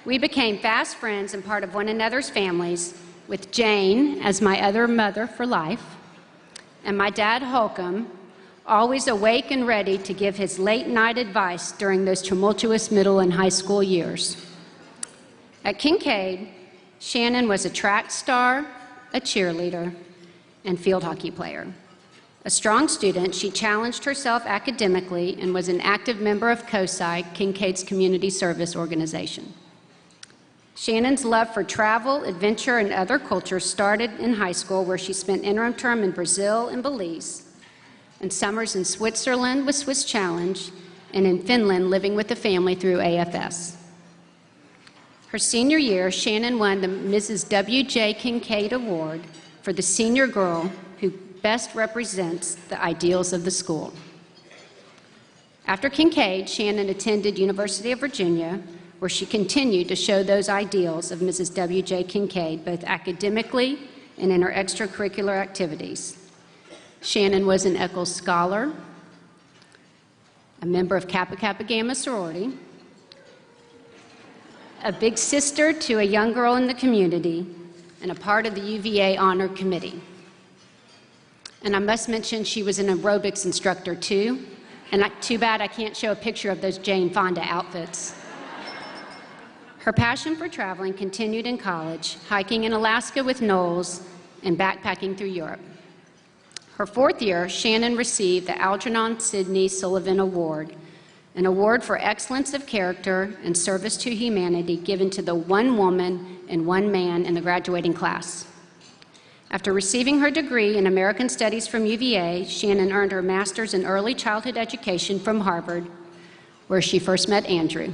We became fast friends and part of one another's families, with Jane as my other mother for life, and my dad Holcomb, always awake and ready to give his late-night advice during those tumultuous middle and high school years. At Kinkaid, Shannon was a track star, a cheerleader, and field hockey player. A strong student, she challenged herself academically and was an active member of COSI, Kinkaid's community service organization. Shannon's love for travel, adventure, and other cultures started in high school, where she spent interim term in Brazil and Belize, and summers in Switzerland with Swiss Challenge, and in Finland living with the family through AFS. Her senior year, Shannon won the Mrs. W.J. Kinkaid Award for the senior girl who best represents the ideals of the school. After Kinkaid, Shannon attended University of Virginia, where she continued to show those ideals of Mrs. W.J. Kinkaid, both academically and in her extracurricular activities. Shannon was an Eccles Scholar, a member of Kappa Kappa Gamma sorority, a big sister to a young girl in the community, and a part of the UVA Honor Committee. And I must mention she was an aerobics instructor too, and too bad I can't show a picture of those Jane Fonda outfits. Her passion for traveling continued in college, hiking in Alaska with Knowles and backpacking through Europe. Her fourth year, Shannon received the Algernon Sidney Sullivan Award, an award for excellence of character and service to humanity given to the one woman and one man in the graduating class. After receiving her degree in American Studies from UVA, Shannon earned her master's in early childhood education from Harvard, where she first met Andrew.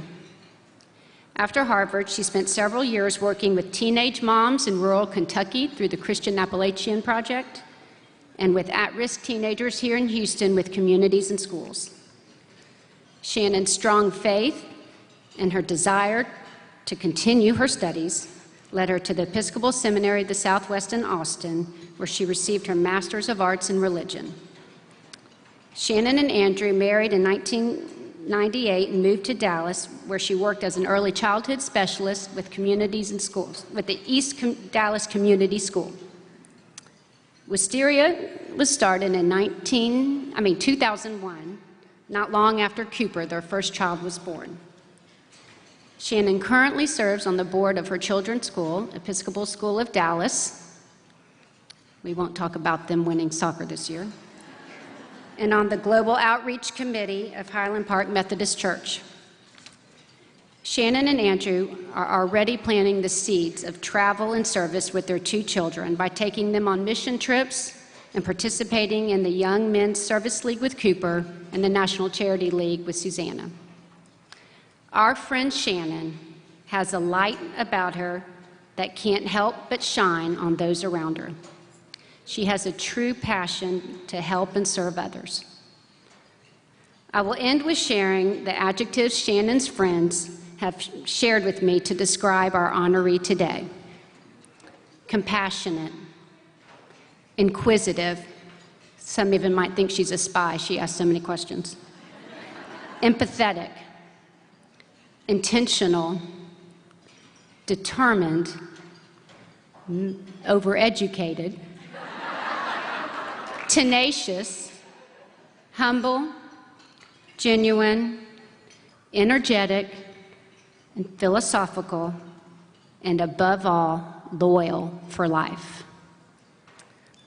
After Harvard, she spent several years working with teenage moms in rural Kentucky through the Christian Appalachian Project, and with at-risk teenagers here in Houston with communities and schools. Shannon's strong faith and her desire to continue her studies led her to the Episcopal Seminary of the Southwest in Austin, where she received her Master's of Arts in Religion. Shannon and Andrew married in 1998 and moved to Dallas, where she worked as an early childhood specialist with communities and schools, with the East Dallas Community School. Wisteria was started in 2001, not long after Cooper, their first child, was born. Shannon currently serves on the board of her children's school, Episcopal School of Dallas. We won't talk about them winning soccer this year. And on the Global Outreach Committee of Highland Park Methodist Church. Shannon and Andrew are already planting the seeds of travel and service with their two children by taking them on mission trips and participating in the Young Men's Service League with Cooper and the National Charity League with Susanna. Our friend Shannon has a light about her that can't help but shine on those around her. She has a true passion to help and serve others. I will end with sharing the adjectives Shannon's friends have shared with me to describe our honoree today. Compassionate, inquisitive, some even might think she's a spy, she asks so many questions. Empathetic, intentional, determined, overeducated, tenacious, humble, genuine, energetic, and philosophical, and above all, loyal for life.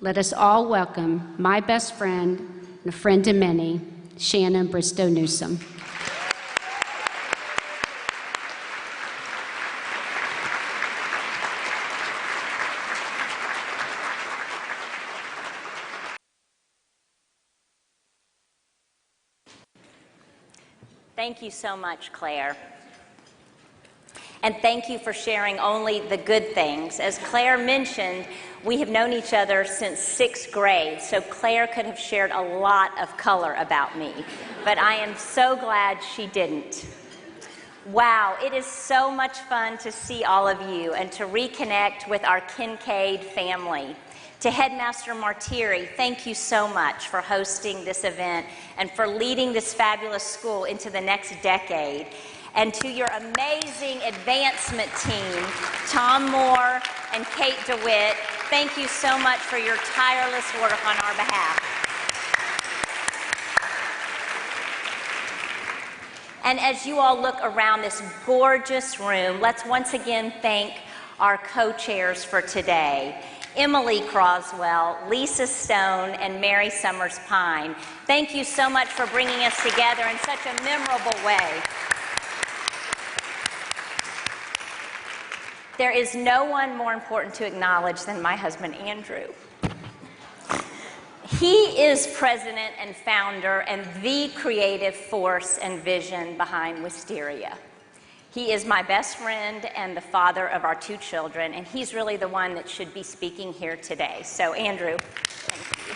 Let us all welcome my best friend and a friend to many, Shannon Bristow Newsom. Thank you so much, Claire. And thank you for sharing only the good things. As Claire mentioned, we have known each other since 6th grade, so Claire could have shared a lot of color about me, but I am so glad she didn't. Wow, it is so much fun to see all of you and to reconnect with our Kinkaid family. To Headmaster Martiri, thank you so much for hosting this event and for leading this fabulous school into the next decade. And to your amazing advancement team, Tom Moore and Kate DeWitt, thank you so much for your tireless work on our behalf. And as you all look around this gorgeous room, let's once again thank our co-chairs for today, Emily Croswell, Lisa Stone, and Mary Summers Pine. Thank you so much for bringing us together in such a memorable way. There is no one more important to acknowledge than my husband, Andrew. He is president and founder and the creative force and vision behind Wisteria. He is my best friend and the father of our 2 children, and he's really the one that should be speaking here today. So, Andrew, thank you.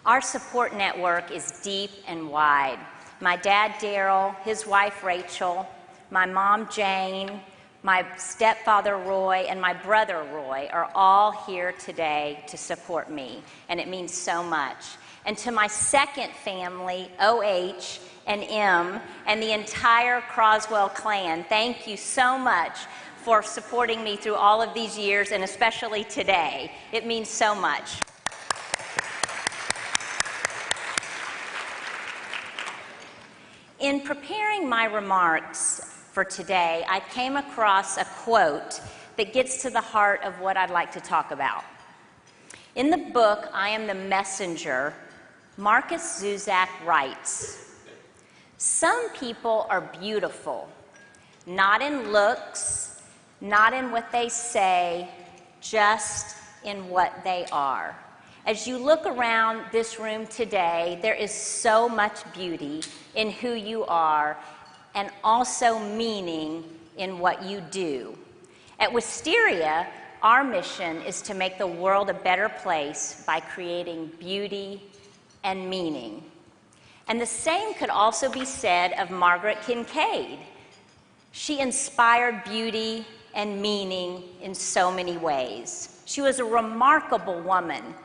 Our support network is deep and wide. My dad, Daryl, his wife, Rachel, my mom, Jane, my stepfather, Roy, and my brother, Roy, are all here today to support me, and it means so much. And to my second family, OH and M, and the entire Croswell clan, thank you so much for supporting me through all of these years, and especially today. It means so much. In preparing my remarks for today, I came across a quote that gets to the heart of what I'd like to talk about. In the book, I Am the Messenger, Marcus Zuzak writes, "Some people are beautiful, not in looks, not in what they say, just in what they are." As you look around this room today, there is so much beauty in who you are and also meaning in what you do. At Wisteria, our mission is to make the world a better place by creating beauty and meaning. And the same could also be said of Margaret Kinkaid. She inspired beauty and meaning in so many ways. She was a remarkable woman.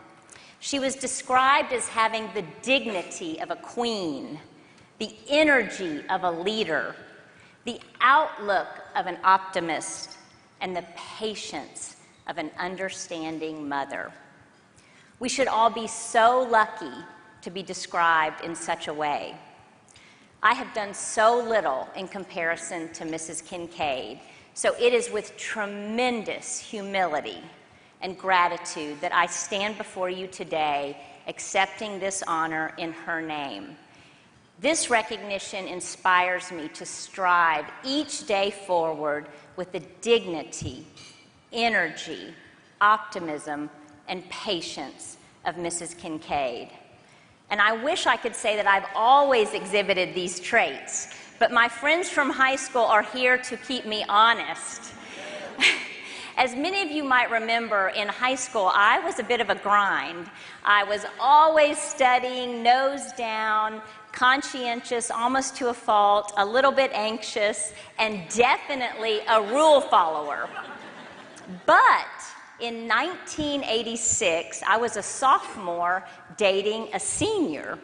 She was described as having the dignity of a queen, the energy of a leader, the outlook of an optimist, and the patience of an understanding mother. We should all be so lucky to be described in such a way. I have done so little in comparison to Mrs. Kinkaid, so it is with tremendous humility and gratitude that I stand before you today accepting this honor in her name. This recognition inspires me to strive each day forward with the dignity, energy, optimism, and patience of Mrs. Kinkaid. And I wish I could say that I've always exhibited these traits, but my friends from high school are here to keep me honest. As many of you might remember, in high school, I was a bit of a grind. I was always studying, nose down, conscientious, almost to a fault, a little bit anxious, and definitely a rule follower. But in 1986, I was a sophomore dating a senior.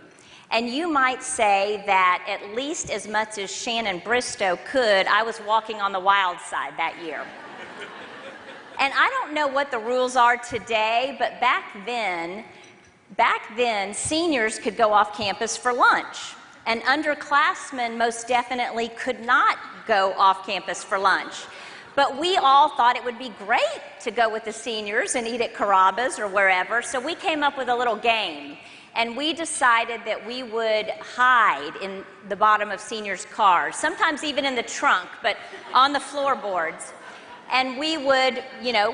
And you might say that at least as much as Shannon Bristow could, I was walking on the wild side that year. And I don't know what the rules are today, but back then, seniors could go off campus for lunch. And underclassmen most definitely could not go off campus for lunch. But we all thought it would be great to go with the seniors and eat at Carrabba's or wherever, so we came up with a little game. And we decided that we would hide in the bottom of seniors' cars, sometimes even in the trunk, but on the floorboards. And we would,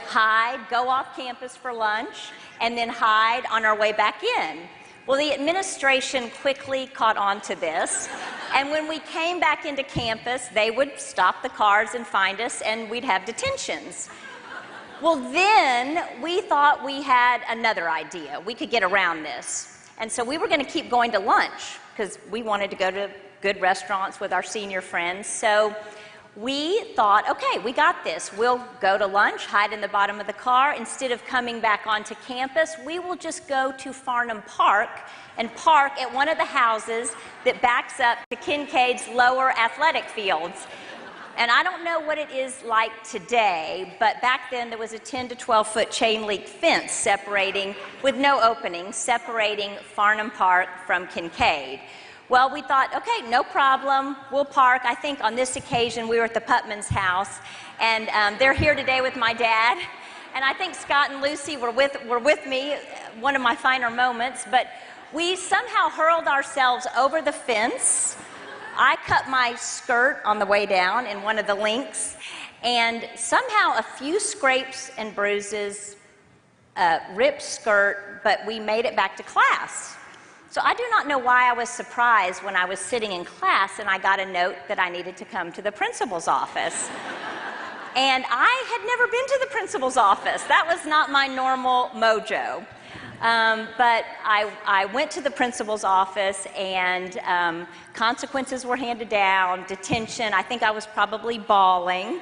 hide, go off campus for lunch, and then hide on our way back in. Well, the administration quickly caught on to this, and when we came back into campus, they would stop the cars and find us, and we'd have detentions. Well, then we thought we had another idea. We could get around this. And so we were going to keep going to lunch, because we wanted to go to good restaurants with our senior friends. So we thought, okay, we got this. We'll go to lunch, hide in the bottom of the car. Instead of coming back onto campus, we will just go to Farnham Park and park at one of the houses that backs up to Kinkaid's lower athletic fields. And I don't know what it is like today, but back then there was a 10 to 12-foot chain link fence separating, with no opening, separating Farnham Park from Kinkaid. Well, we thought, okay, no problem, we'll park. I think on this occasion we were at the Putman's house, and they're here today with my dad. And I think Scott and Lucy were with me, one of my finer moments, but we somehow hurled ourselves over the fence. I cut my skirt on the way down in one of the links, and somehow a few scrapes and bruises, ripped skirt, but we made it back to class. So I do not know why I was surprised when I was sitting in class and I got a note that I needed to come to the principal's office. And I had never been to the principal's office. That was not my normal mojo. But I went to the principal's office, and consequences were handed down, detention. I think I was probably bawling,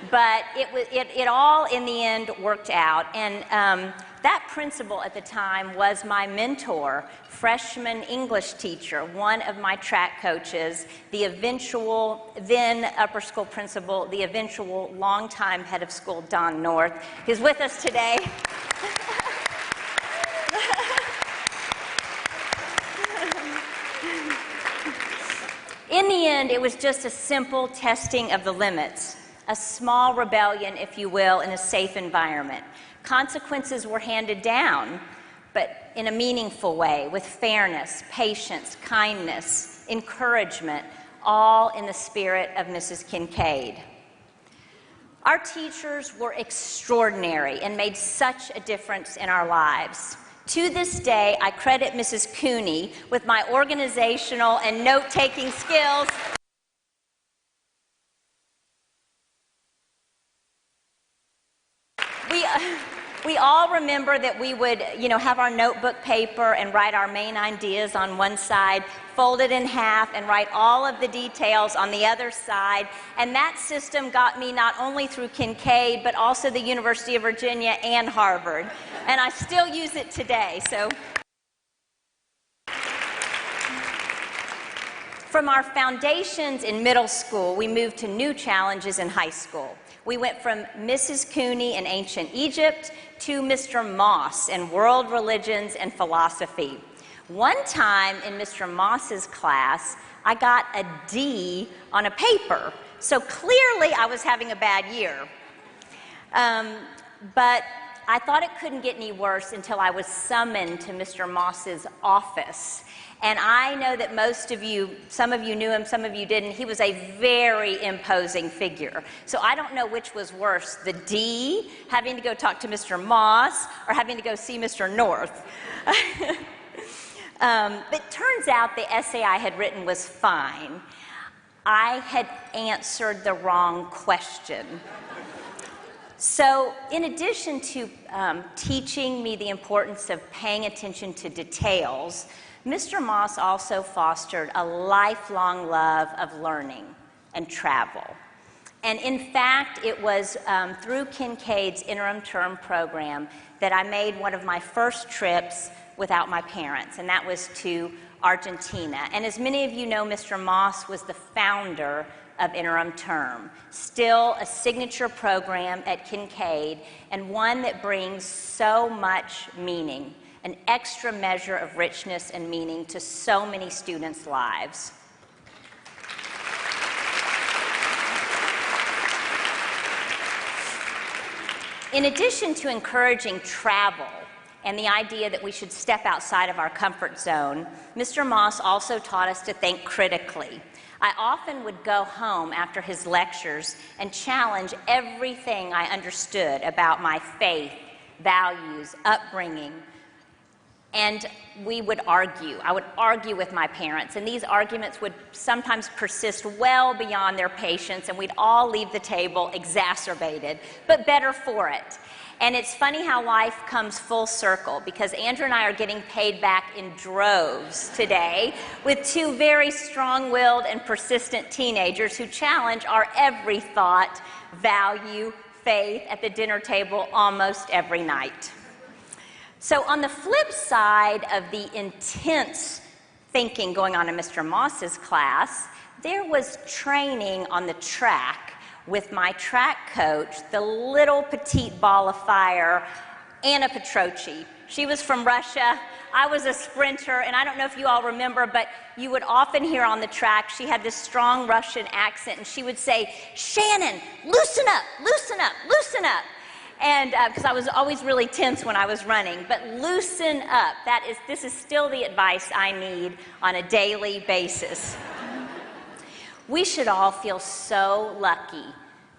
but it all in the end worked out. And that principal at the time was my mentor, freshman English teacher, one of my track coaches, the eventual then upper school principal, the eventual longtime head of school, Don North, who's with us today. In the end, it was just a simple testing of the limits, a small rebellion, if you will, in a safe environment. Consequences were handed down, but in a meaningful way, with fairness, patience, kindness, encouragement, all in the spirit of Mrs. Kinkaid. Our teachers were extraordinary and made such a difference in our lives. To this day, I credit Mrs. Cooney with my organizational and note-taking skills. We all remember that we would, have our notebook paper and write our main ideas on one side, fold it in half, and write all of the details on the other side. And that system got me not only through Kinkaid, but also the University of Virginia and Harvard. And I still use it today. So, from our foundations in middle school, we moved to new challenges in high school. We went from Mrs. Cooney in ancient Egypt to Mr. Moss in world religions and philosophy. One time in Mr. Moss's class, I got a D on a paper. So clearly I was having a bad year. But I thought it couldn't get any worse until I was summoned to Mr. Moss's office. And I know that most of you, some of you knew him, some of you didn't. He was a very imposing figure. So I don't know which was worse, the D, having to go talk to Mr. Moss, or having to go see Mr. North. But it turns out the essay I had written was fine. I had answered the wrong question. So in addition to teaching me the importance of paying attention to details, Mr. Moss also fostered a lifelong love of learning and travel. And in fact, it was through Kinkaid's interim term program that I made one of my first trips without my parents, and that was to Argentina. And as many of you know, Mr. Moss was the founder of interim term, still a signature program at Kinkaid, and one that brings so much meaning, an extra measure of richness and meaning to so many students' lives. In addition to encouraging travel and the idea that we should step outside of our comfort zone, Mr. Moss also taught us to think critically. I often would go home after his lectures and challenge everything I understood about my faith, values, upbringing. And we would argue. I would argue with my parents, and these arguments would sometimes persist well beyond their patience, and we'd all leave the table exacerbated, but better for it. And it's funny how life comes full circle, because Andrew and I are getting paid back in droves today with two very strong-willed and persistent teenagers who challenge our every thought, value, faith at the dinner table almost every night. So on the flip side of the intense thinking going on in Mr. Moss's class, there was training on the track with my track coach, the little petite ball of fire, Anna Petrochi. She was from Russia. I was a sprinter, and I don't know if you all remember, but you would often hear on the track, she had this strong Russian accent, and she would say, "Shannon, loosen up, loosen up, loosen up." And because I was always really tense when I was running, but loosen up. This is still the advice I need on a daily basis. We should all feel so lucky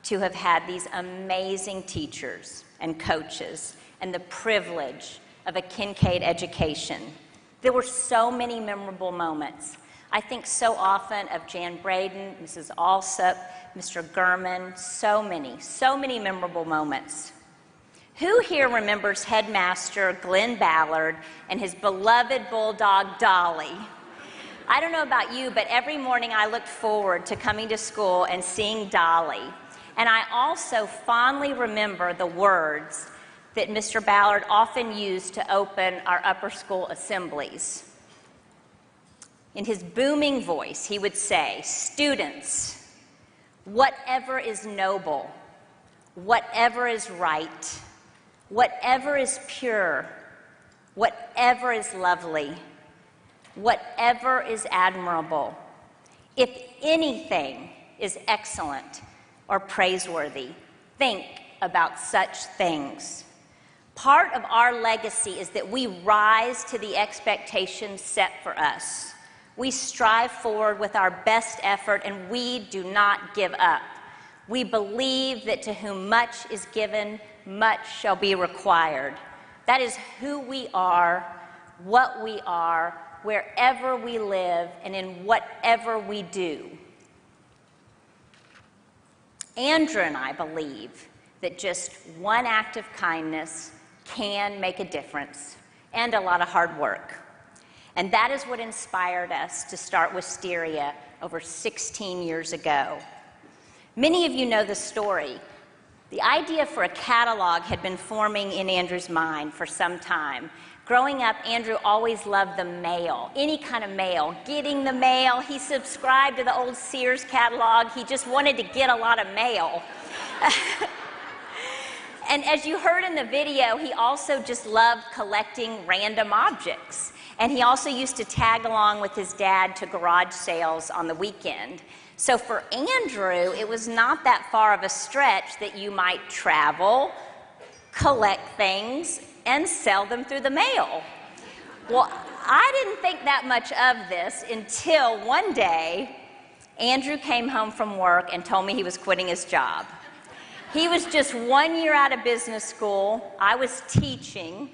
to have had these amazing teachers and coaches and the privilege of a Kinkaid education. There were so many memorable moments. I think so often of Jan Braden, Mrs. Alsop, Mr. Gurman, so many memorable moments. Who here remembers Headmaster Glenn Ballard and his beloved bulldog Dolly? I don't know about you, but every morning I looked forward to coming to school and seeing Dolly. And I also fondly remember the words that Mr. Ballard often used to open our upper school assemblies. In his booming voice, he would say, "Students, whatever is noble, whatever is right, whatever is pure, whatever is lovely, whatever is admirable, if anything is excellent or praiseworthy, think about such things." Part of our legacy is that we rise to the expectations set for us. We strive forward with our best effort, and we do not give up. We believe that to whom much is given, much shall be required. That is who we are, what we are, wherever we live, and in whatever we do. Andrew and I believe that just one act of kindness can make a difference, and a lot of hard work. And that is what inspired us to start Wisteria over 16 years ago. Many of you know the story. The idea for a catalog had been forming in Andrew's mind for some time. Growing up, Andrew always loved the mail, any kind of mail, getting the mail. He subscribed to the old Sears catalog. He just wanted to get a lot of mail. And as you heard in the video, he also just loved collecting random objects. And he also used to tag along with his dad to garage sales on the weekend. So for Andrew, it was not that far of a stretch that you might travel, collect things, and sell them through the mail. Well, I didn't think that much of this until one day, Andrew came home from work and told me he was quitting his job. He was just 1 year out of business school. I was teaching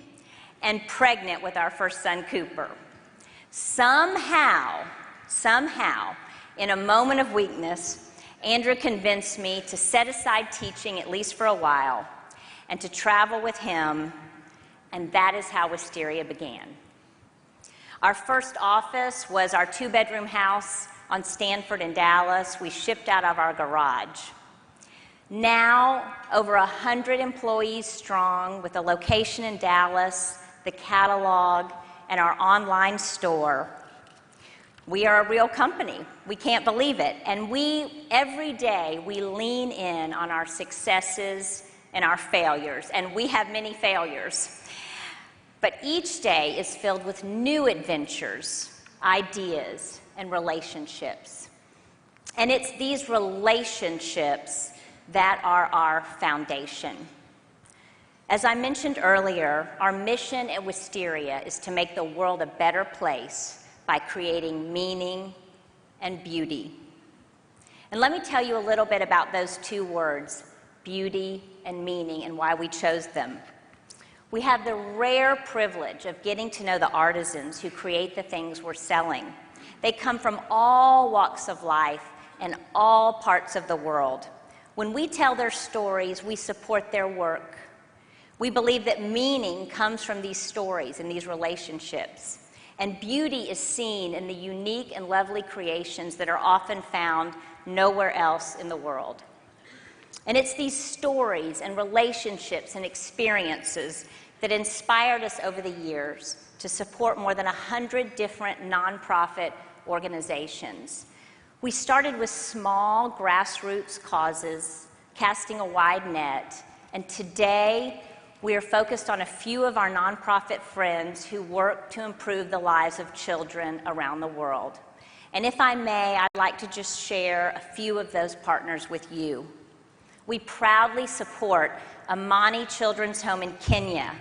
and pregnant with our first son, Cooper. Somehow, in a moment of weakness, Andrew convinced me to set aside teaching, at least for a while, and to travel with him, and that is how Wisteria began. Our first office was our 2-bedroom house on Stanford in Dallas. We shipped out of our garage. Now, over 100 employees strong, with a location in Dallas, the catalog, and our online store. We are a real company. We can't believe it. And every day, we lean in on our successes and our failures. And we have many failures. But each day is filled with new adventures, ideas, and relationships. And it's these relationships that are our foundation. As I mentioned earlier, our mission at Wisteria is to make the world a better place by creating meaning and beauty. And let me tell you a little bit about those two words, beauty and meaning, and why we chose them. We have the rare privilege of getting to know the artisans who create the things we're selling. They come from all walks of life and all parts of the world. When we tell their stories, we support their work. We believe that meaning comes from these stories and these relationships. And beauty is seen in the unique and lovely creations that are often found nowhere else in the world. And it's these stories and relationships and experiences that inspired us over the years to support more than 100 different nonprofit organizations. We started with small grassroots causes, casting a wide net, and today we are focused on a few of our nonprofit friends who work to improve the lives of children around the world. And if I may, I'd like to just share a few of those partners with you. We proudly support Amani Children's Home in Kenya,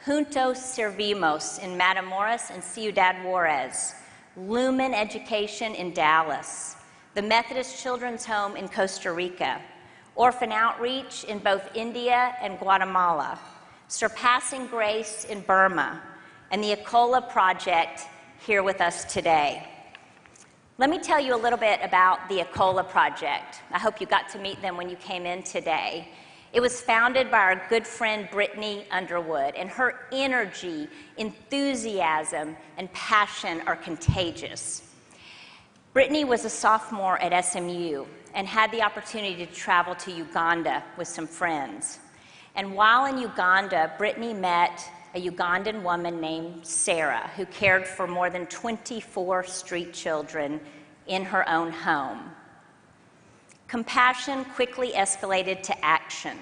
Juntos Servimos in Matamoros and Ciudad Juarez, Lumen Education in Dallas, the Methodist Children's Home in Costa Rica, Orphan Outreach in both India and Guatemala, Surpassing Grace in Burma, and the Acola Project here with us today. Let me tell you a little bit about the Acola Project. I hope you got to meet them when you came in today. It was founded by our good friend Brittany Underwood, and her energy, enthusiasm, and passion are contagious. Brittany was a sophomore at SMU and had the opportunity to travel to Uganda with some friends. And while in Uganda, Brittany met a Ugandan woman named Sarah, who cared for more than 24 street children in her own home. Compassion quickly escalated to action,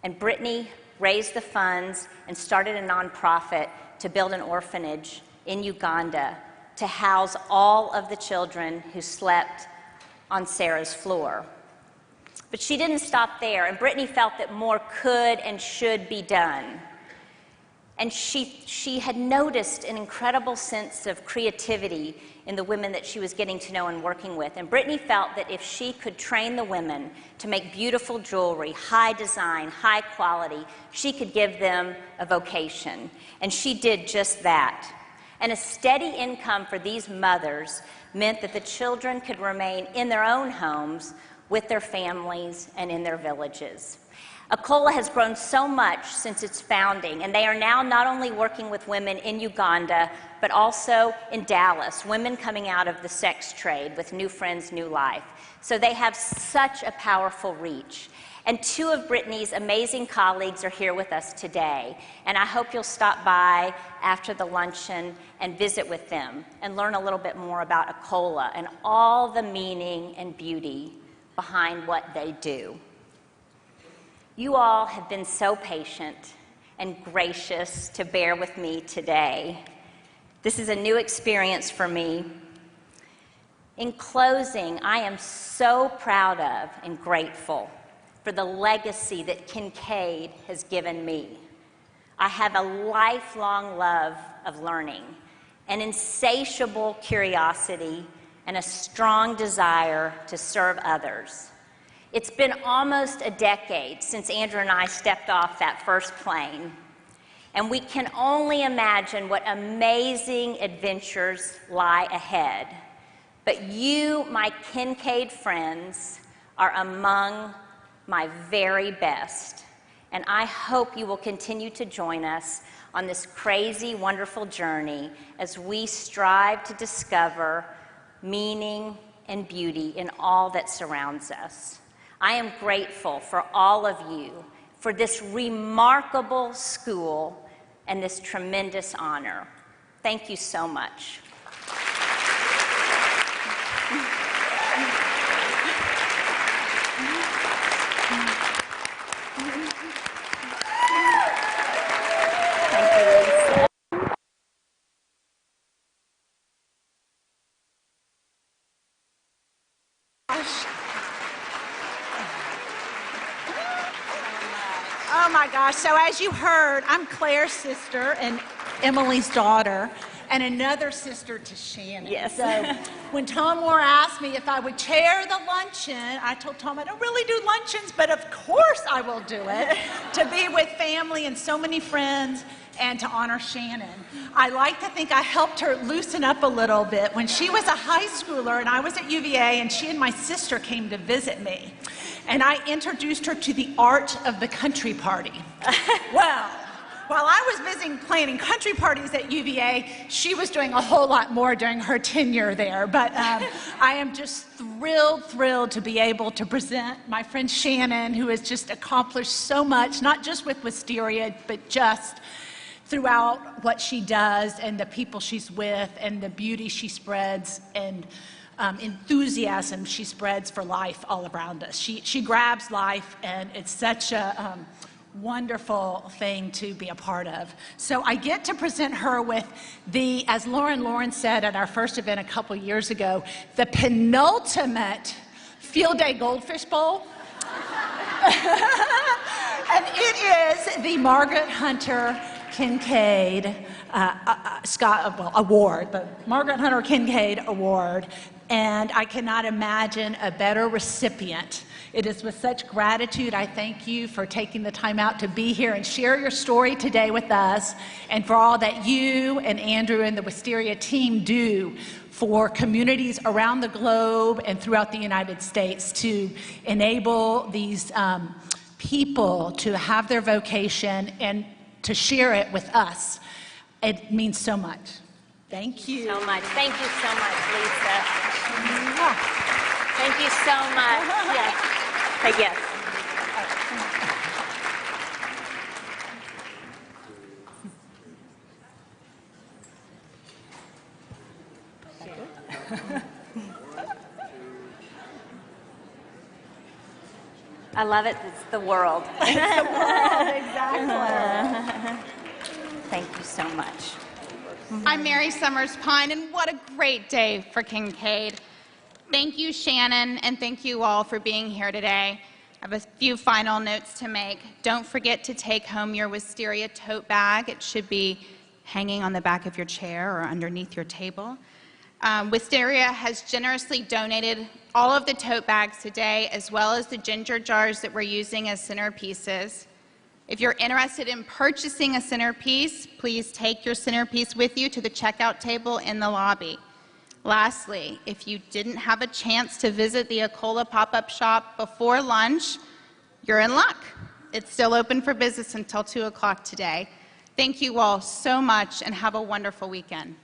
and Brittany raised the funds and started a nonprofit to build an orphanage in Uganda to house all of the children who slept on Sarah's floor. But she didn't stop there, and Brittany felt that more could and should be done. And she had noticed an incredible sense of creativity in the women that she was getting to know and working with. And Brittany felt that if she could train the women to make beautiful jewelry, high design, high quality, she could give them a vocation. And she did just that. And a steady income for these mothers meant that the children could remain in their own homes with their families and in their villages. Acola has grown so much since its founding, and they are now not only working with women in Uganda, but also in Dallas, women coming out of the sex trade with New Friends, New Life. So they have such a powerful reach. And two of Brittany's amazing colleagues are here with us today, and I hope you'll stop by after the luncheon and visit with them and learn a little bit more about Acola and all the meaning and beauty behind what they do. You all have been so patient and gracious to bear with me today. This is a new experience for me. In closing, I am so proud of and grateful for the legacy that Kinkaid has given me. I have a lifelong love of learning, an insatiable curiosity, and a strong desire to serve others. It's been almost a decade since Andrew and I stepped off that first plane, and we can only imagine what amazing adventures lie ahead. But you, my Kinkaid friends, are among my very best, and I hope you will continue to join us on this crazy, wonderful journey as we strive to discover meaning and beauty in all that surrounds us. I am grateful for all of you, for this remarkable school and this tremendous honor. Thank you so much. Oh my gosh, so as you heard, I'm Claire's sister and Emily's daughter, and another sister to Shannon. Yes. So when Tom Moore asked me if I would chair the luncheon, I told Tom I don't really do luncheons, but of course I will do it to be with family and so many friends and to honor Shannon. I like to think I helped her loosen up a little bit when she was a high schooler and I was at UVA and she and my sister came to visit me. and I introduced her to the art of the country party. Well, while I was busy planning country parties at UVA, she was doing a whole lot more during her tenure there. But I am just thrilled to be able to present my friend Shannon, who has just accomplished so much, not just with Wisteria, but just throughout what she does and the people she's with and the beauty she spreads and enthusiasm she spreads for life all around us. She grabs life, and it's such a wonderful thing to be a part of. So I get to present her with the, as Lauren said at our first event a couple years ago, the penultimate Field Day Goldfish Bowl. And it is the Margaret Hunter Kinkaid Award, the Margaret Hunter Kinkaid Award. And I cannot imagine a better recipient. It is with such gratitude I thank you for taking the time out to be here and share your story today with us, and for all that you and Andrew and the Wisteria team do for communities around the globe and throughout the United States to enable these people to have their vocation and to share it with us. It means so much. Thank you. So much. Thank you so much, Lisa. Thank you so much. Yes. Yes. I love it. It's the world. It's the world, exactly. Thank you so much. I'm Mary Summers Pine, and what a great day for Kinkaid. Thank you, Shannon, and thank you all for being here today. I have a few final notes to make. Don't forget to take home your Wisteria tote bag. It should be hanging on the back of your chair or underneath your table. Wisteria has generously donated all of the tote bags today, as well as the ginger jars that we're using as centerpieces. If you're interested in purchasing a centerpiece, please take your centerpiece with you to the checkout table in the lobby. Lastly, if you didn't have a chance to visit the Ecola pop-up shop before lunch, you're in luck. It's still open for business until 2 o'clock today. Thank you all so much, and have a wonderful weekend.